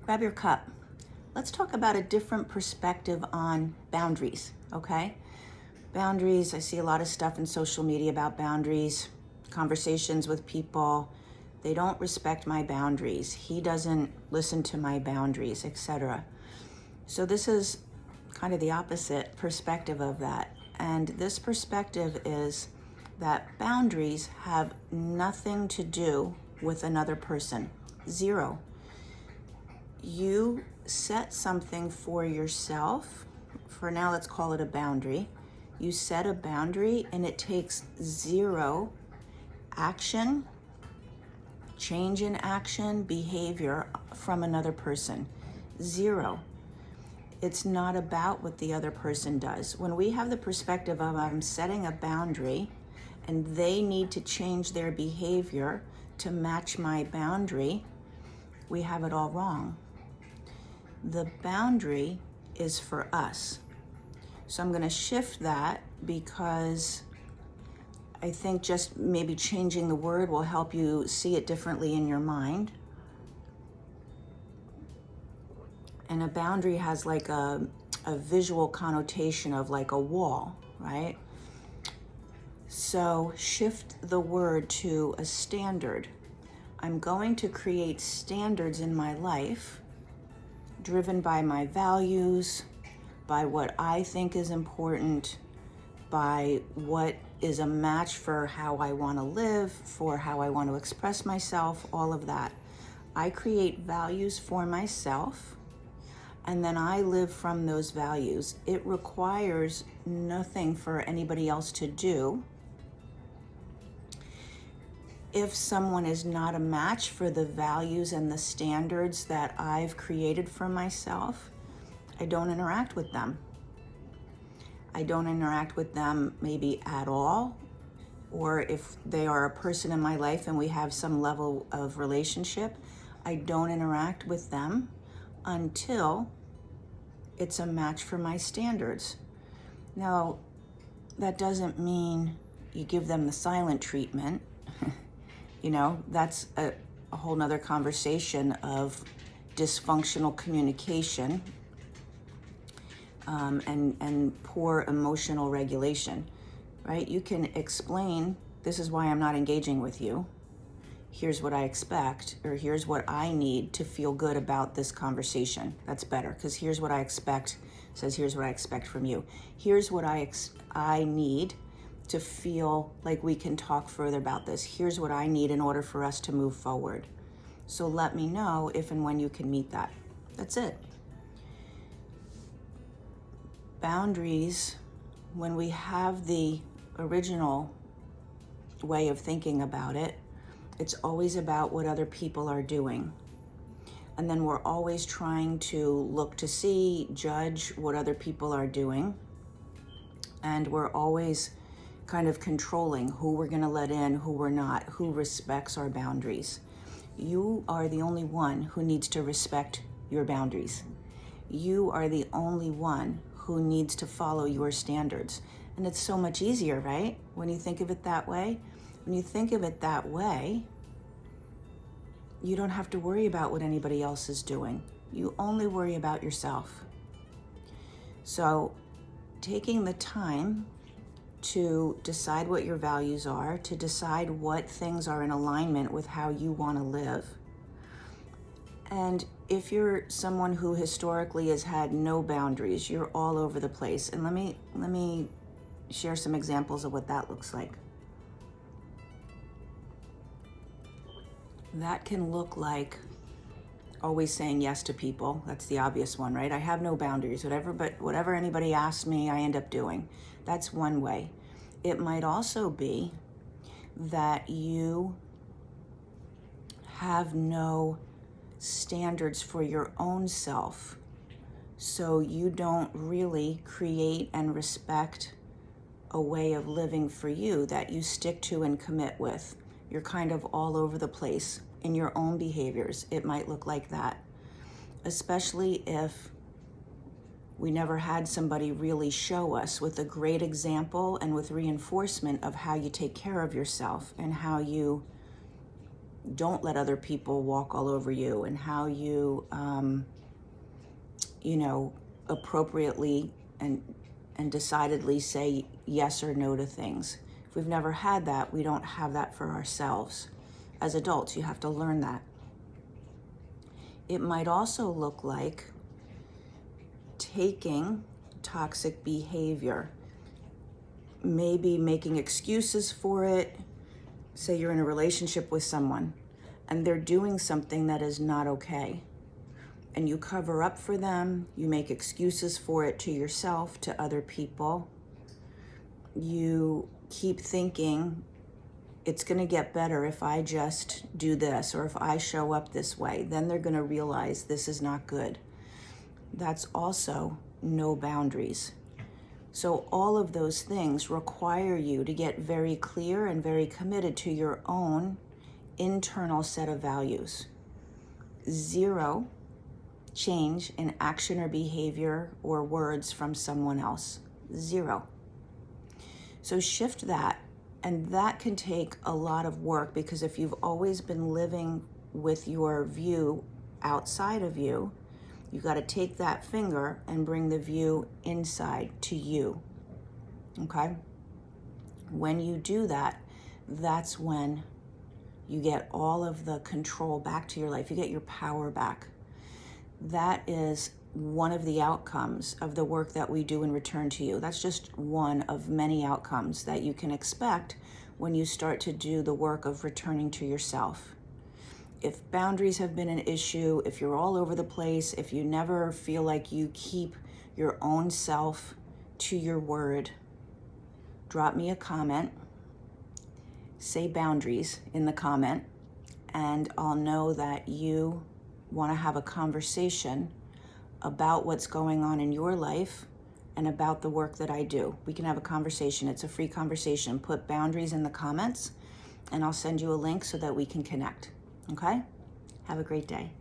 grab your cup. Let's talk about a different perspective on boundaries, okay? Boundaries, I see a lot of stuff in social media about boundaries, conversations with people. They don't respect my boundaries. He doesn't listen to my boundaries, etc. So this is kind of the opposite perspective of that. And this perspective is that boundaries have nothing to do with another person. Zero. You set something for yourself. For now, let's call it a boundary. You set a boundary and it takes zero action, change in action, behavior from another person. Zero. It's not about what the other person does. When we have the perspective of I'm setting a boundary and they need to change their behavior to match my boundary, we have it all wrong. The boundary is for us. So I'm going to shift that because I think just maybe changing the word will help you see it differently in your mind. And a boundary has like a visual connotation of like a wall, right? So shift the word to a standard. I'm going to create standards in my life driven by my values, by what I think is important, by what is a match for how I want to live, for how I want to express myself, all of that. I create values for myself, and then I live from those values. It requires nothing for anybody else to do. If someone is not a match for the values and the standards that I've created for myself, I don't interact with them. I don't interact with them maybe at all, or if they are a person in my life and we have some level of relationship, I don't interact with them until it's a match for my standards. Now, that doesn't mean you give them the silent treatment. That's a whole nother conversation of dysfunctional communication and poor emotional regulation, right? You can explain, this is why I'm not engaging with you. Here's what I expect, or here's what I need to feel good about this conversation. That's better, because here's what I expect says here's what I expect from you. Here's what I need to feel like we can talk further about this. Here's what I need in order for us to move forward. So let me know if and when you can meet that. That's it. Boundaries, when we have the original way of thinking about it, it's always about what other people are doing. And then we're always trying to look to see, judge what other people are doing. And we're always kind of controlling who we're going to let in, who we're not, who respects our boundaries. You are the only one who needs to respect your boundaries. You are the only one who needs to follow your standards. And it's so much easier, right? When you think of it that way. When you think of it that way, you don't have to worry about what anybody else is doing. You only worry about yourself. So taking the time to decide what your values are, to decide what things are in alignment with how you want to live. And if you're someone who historically has had no boundaries, you're all over the place. And let me share some examples of what that looks like. That can look like always saying yes to people. That's the obvious one, right? I have no boundaries. Whatever anybody asks me, I end up doing. That's one way. It might also be that you have no standards for your own self. So you don't really create and respect a way of living for you that you stick to and commit with. You're kind of all over the place in your own behaviors. It might look like that, especially if we never had somebody really show us with a great example and with reinforcement of how you take care of yourself and how you don't let other people walk all over you, and how you, appropriately and decidedly say yes or no to things. If we've never had that, we don't have that for ourselves. As adults, you have to learn that. It might also look like taking toxic behavior, maybe making excuses for it. Say you're in a relationship with someone and they're doing something that is not okay, and you cover up for them, you make excuses for it to yourself, to other people. You keep thinking it's going to get better if I just do this, or if I show up this way, then they're going to realize this is not good. That's also no boundaries. So all of those things require you to get very clear and very committed to your own internal set of values. 0 change in action or behavior or words from someone else. 0. So shift that, and that can take a lot of work, because if you've always been living with your view outside of you, you've got to take that finger and bring the view inside to you, okay? When you do that, that's when you get all of the control back to your life. You get your power back. That is one of the outcomes of the work that we do in Return to You. That's just one of many outcomes that you can expect when you start to do the work of returning to yourself. If boundaries have been an issue, if you're all over the place, if you never feel like you keep your own self to your word, drop me a comment, say boundaries in the comment, and I'll know that you want to have a conversation about what's going on in your life and about the work that I do. We can have a conversation. It's a free conversation. Put boundaries in the comments, and I'll send you a link so that we can connect. Okay? Have a great day.